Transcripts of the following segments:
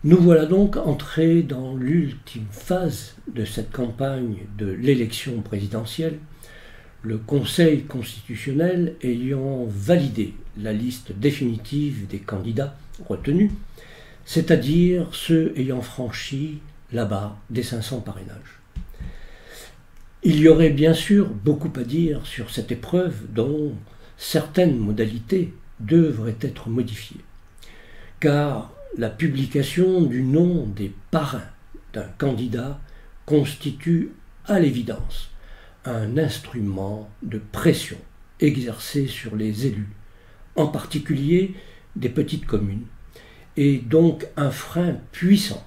Nous voilà donc entrés dans l'ultime phase de cette campagne de l'élection présidentielle, le Conseil constitutionnel ayant validé la liste définitive des candidats retenus, c'est-à-dire ceux ayant franchi la barre des 500 parrainages. Il y aurait bien sûr beaucoup à dire sur cette épreuve dont certaines modalités devraient être modifiées, car la publication du nom des parrains d'un candidat constitue à l'évidence un instrument de pression exercé sur les élus, en particulier des petites communes, et donc un frein puissant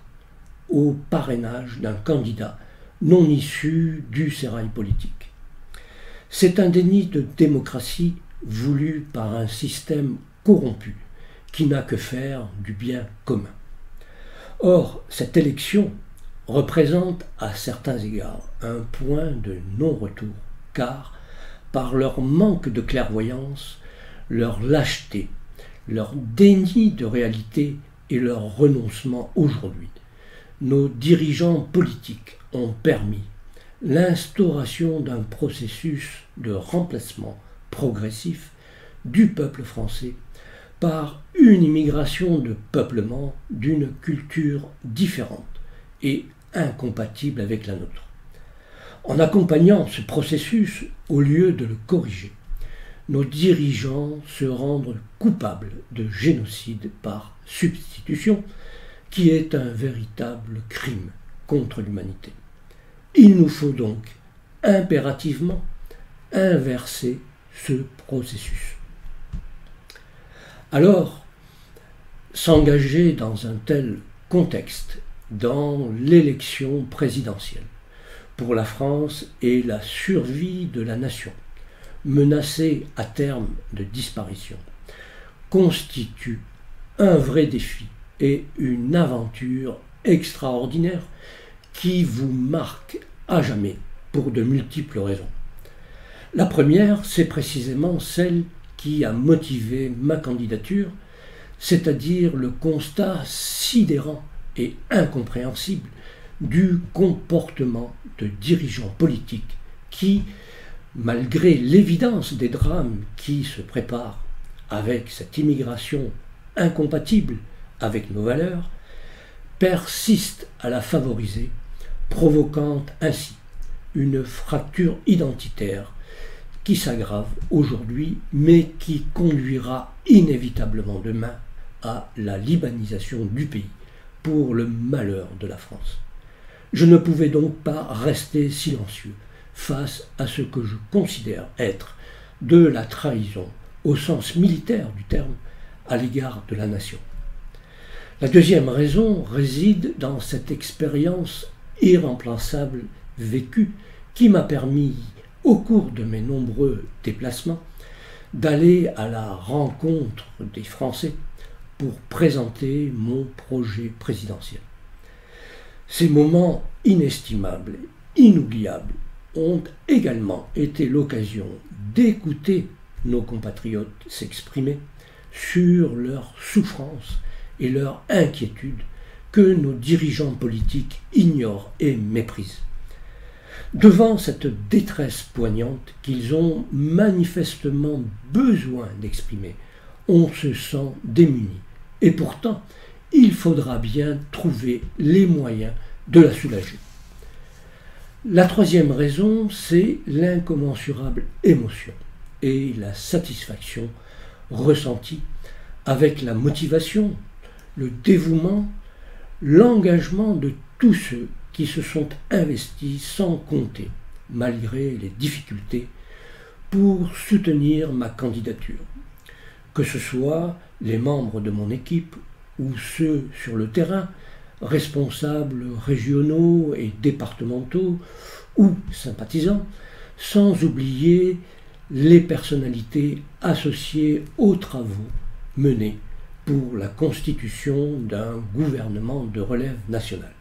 au parrainage d'un candidat non issu du sérail politique. C'est un déni de démocratie voulu par un système corrompu qui n'a que faire du bien commun. Or, cette élection représente à certains égards un point de non-retour, car par leur manque de clairvoyance, leur lâcheté, leur déni de réalité et leur renoncement aujourd'hui, nos dirigeants politiques ont permis l'instauration d'un processus de remplacement progressif du peuple français par une immigration de peuplement d'une culture différente et incompatible avec la nôtre. En accompagnant ce processus, au lieu de le corriger, nos dirigeants se rendent coupables de génocide par substitution, qui est un véritable crime contre l'humanité. Il nous faut donc impérativement inverser ce processus. Alors, s'engager dans un tel contexte, dans l'élection présidentielle, pour la France et la survie de la nation, menacée à terme de disparition, constitue un vrai défi et une aventure extraordinaire qui vous marque à jamais pour de multiples raisons. La première, c'est précisément celle qui a motivé ma candidature, c'est-à-dire le constat sidérant et incompréhensible du comportement de dirigeants politiques qui, malgré l'évidence des drames qui se préparent avec cette immigration incompatible avec nos valeurs, persistent à la favoriser, provoquant ainsi une fracture identitaire qui s'aggrave aujourd'hui, mais qui conduira inévitablement demain à la libanisation du pays, pour le malheur de la France. Je ne pouvais donc pas rester silencieux face à ce que je considère être de la trahison au sens militaire du terme à l'égard de la nation. La deuxième raison réside dans cette expérience irremplaçable vécue qui m'a permis, au cours de mes nombreux déplacements, d'aller à la rencontre des Français pour présenter mon projet présidentiel. Ces moments inestimables et inoubliables ont également été l'occasion d'écouter nos compatriotes s'exprimer sur leurs souffrances et leurs inquiétudes que nos dirigeants politiques ignorent et méprisent. Devant cette détresse poignante qu'ils ont manifestement besoin d'exprimer, on se sent démuni. Et pourtant, il faudra bien trouver les moyens de la soulager. La troisième raison, c'est l'incommensurable émotion et la satisfaction ressentie avec la motivation, le dévouement, l'engagement de tous ceux qui se sont investis sans compter, malgré les difficultés, pour soutenir ma candidature. Que ce soit les membres de mon équipe ou ceux sur le terrain, responsables régionaux et départementaux ou sympathisants, sans oublier les personnalités associées aux travaux menés pour la constitution d'un gouvernement de relève nationale,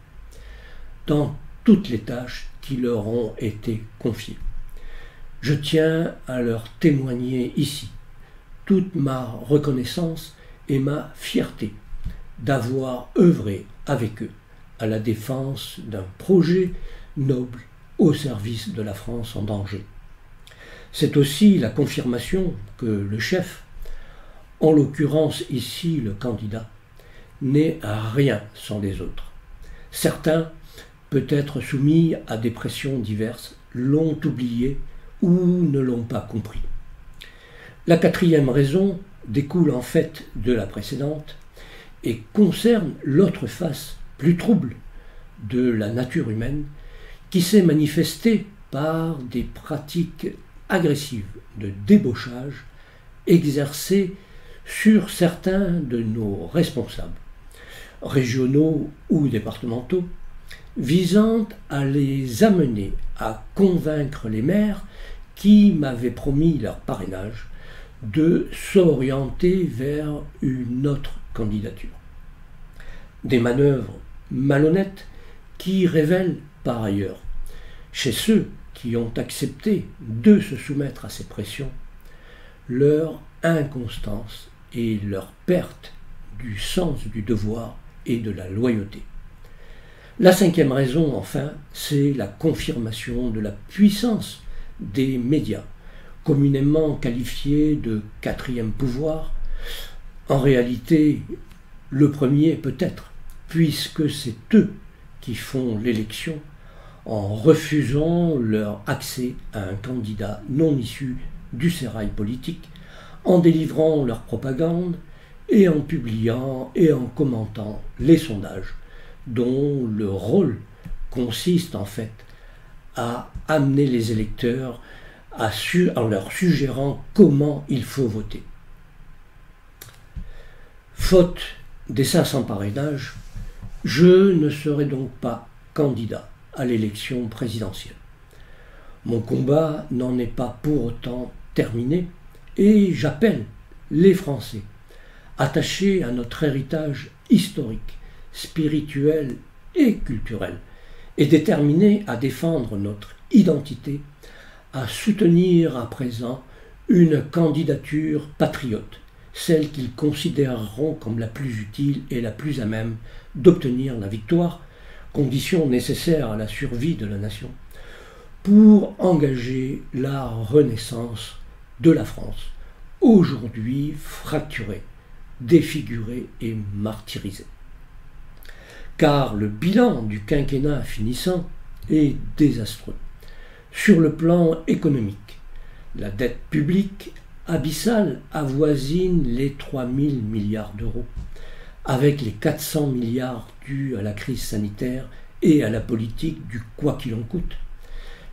dans toutes les tâches qui leur ont été confiées. Je tiens à leur témoigner ici toute ma reconnaissance et ma fierté d'avoir œuvré avec eux à la défense d'un projet noble au service de la France en danger. C'est aussi la confirmation que le chef, en l'occurrence ici le candidat, n'est rien sans les autres. Certains, peut-être soumis à des pressions diverses, l'ont oublié ou ne l'ont pas compris. La quatrième raison découle en fait de la précédente et concerne l'autre face plus trouble de la nature humaine qui s'est manifestée par des pratiques agressives de débauchage exercées sur certains de nos responsables, régionaux ou départementaux, visant à les amener à convaincre les maires qui m'avaient promis leur parrainage de s'orienter vers une autre candidature. Des manœuvres malhonnêtes qui révèlent par ailleurs, chez ceux qui ont accepté de se soumettre à ces pressions, leur inconstance et leur perte du sens du devoir et de la loyauté. La cinquième raison, enfin, c'est la confirmation de la puissance des médias, communément qualifiés de quatrième pouvoir. En réalité, le premier peut-être, puisque c'est eux qui font l'élection en refusant leur accès à un candidat non issu du sérail politique, en délivrant leur propagande et en publiant et en commentant les sondages dont le rôle consiste en fait à amener les électeurs en leur suggérant comment il faut voter. Faute des 500 parrainages, je ne serai donc pas candidat à l'élection présidentielle. Mon combat n'en est pas pour autant terminé et j'appelle les Français attachés à notre héritage historique, spirituel et culturel et déterminés à défendre notre identité, à soutenir à présent une candidature patriote, celle qu'ils considéreront comme la plus utile et la plus à même d'obtenir la victoire, condition nécessaire à la survie de la nation, pour engager la renaissance de la France, aujourd'hui fracturée, défigurée et martyrisée. Car le bilan du quinquennat finissant est désastreux. Sur le plan économique, la dette publique abyssale avoisine les 3 000 milliards d'euros, avec les 400 milliards dus à la crise sanitaire et à la politique du quoi qu'il en coûte.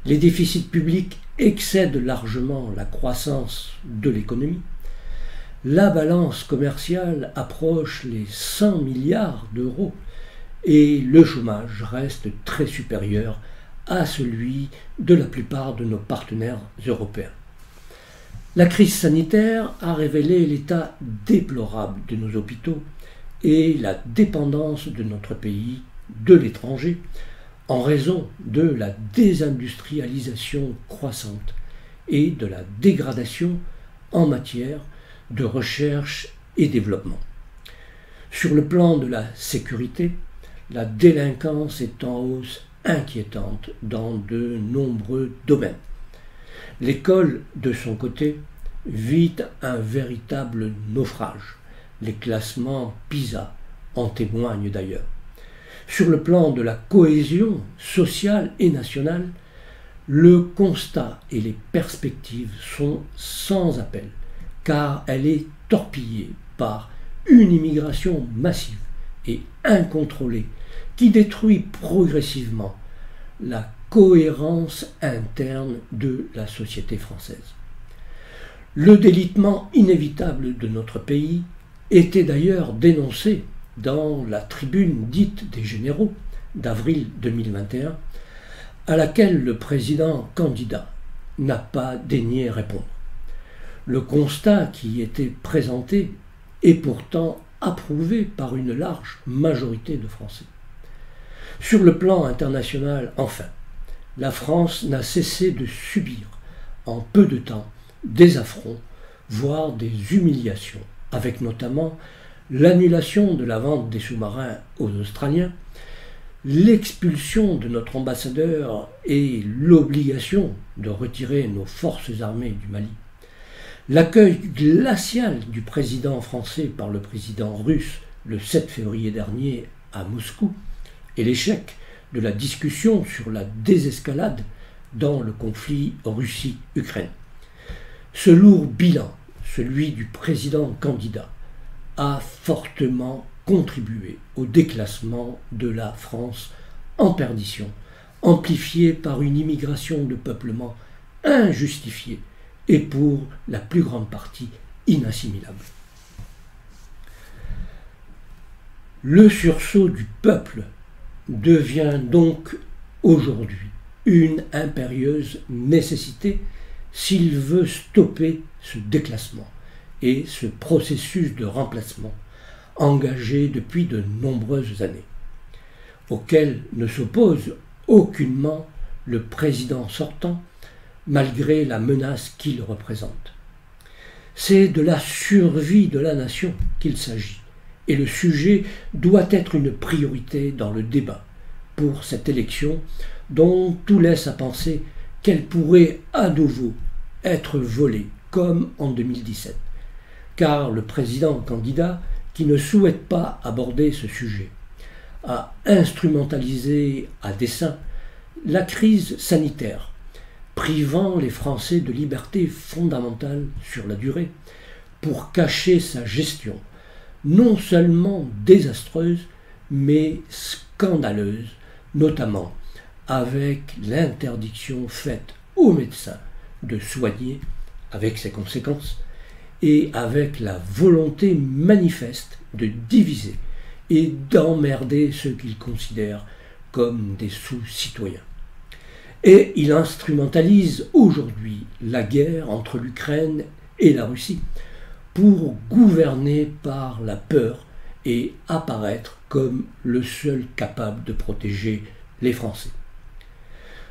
Les déficits publics excèdent largement la croissance de l'économie. La balance commerciale approche les 100 milliards d'euros et le chômage reste très supérieur à celui de la plupart de nos partenaires européens. La crise sanitaire a révélé l'état déplorable de nos hôpitaux et la dépendance de notre pays de l'étranger en raison de la désindustrialisation croissante et de la dégradation en matière de recherche et développement. Sur le plan de la sécurité, la délinquance est en hausse inquiétante dans de nombreux domaines. L'école, de son côté, vit un véritable naufrage. Les classements PISA en témoignent d'ailleurs. Sur le plan de la cohésion sociale et nationale, le constat et les perspectives sont sans appel, car elle est torpillée par une immigration massive et incontrôlée qui détruit progressivement la cohérence interne de la société française. Le délitement inévitable de notre pays était d'ailleurs dénoncé dans la tribune dite des généraux d'avril 2021, à laquelle le président candidat n'a pas daigné répondre. Le constat qui était présenté est pourtant approuvé par une large majorité de Français. Sur le plan international, enfin, la France n'a cessé de subir en peu de temps des affronts, voire des humiliations, avec notamment l'annulation de la vente des sous-marins aux Australiens, l'expulsion de notre ambassadeur et l'obligation de retirer nos forces armées du Mali, l'accueil glacial du président français par le président russe le 7 février dernier à Moscou et l'échec de la discussion sur la désescalade dans le conflit Russie-Ukraine. Ce lourd bilan, celui du président candidat, a fortement contribué au déclassement de la France en perdition, amplifié par une immigration de peuplement injustifiée et pour la plus grande partie inassimilable. Le sursaut du peuple devient donc aujourd'hui une impérieuse nécessité s'il veut stopper ce déclassement et ce processus de remplacement engagé depuis de nombreuses années, auquel ne s'oppose aucunement le président sortant, malgré la menace qu'il représente. C'est de la survie de la nation qu'il s'agit, et le sujet doit être une priorité dans le débat pour cette élection dont tout laisse à penser qu'elle pourrait à nouveau être volée comme en 2017, car le président candidat, qui ne souhaite pas aborder ce sujet, a instrumentalisé à dessein la crise sanitaire, privant les Français de libertés fondamentales sur la durée, pour cacher sa gestion, non seulement désastreuse, mais scandaleuse, notamment avec l'interdiction faite aux médecins de soigner, avec ses conséquences, et avec la volonté manifeste de diviser et d'emmerder ceux qu'il considère comme des sous-citoyens. Et il instrumentalise aujourd'hui la guerre entre l'Ukraine et la Russie pour gouverner par la peur et apparaître comme le seul capable de protéger les Français.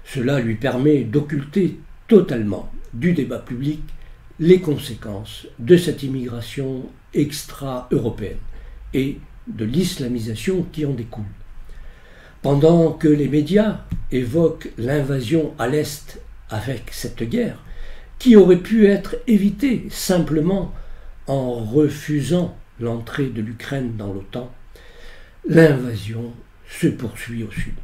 Cela lui permet d'occulter totalement du débat public les conséquences de cette immigration extra-européenne et de l'islamisation qui en découle. Pendant que les médias évoquent l'invasion à l'Est avec cette guerre, qui aurait pu être évitée simplement en refusant l'entrée de l'Ukraine dans l'OTAN, l'invasion se poursuit au Sud.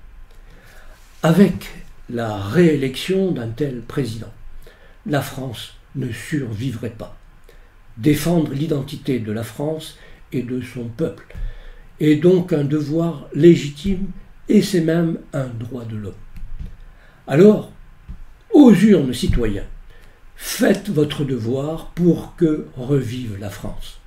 Avec la réélection d'un tel président, la France ne survivrait pas. Défendre l'identité de la France et de son peuple est donc un devoir légitime et c'est même un droit de l'homme. Alors, aux urnes citoyens, faites votre devoir pour que revive la France.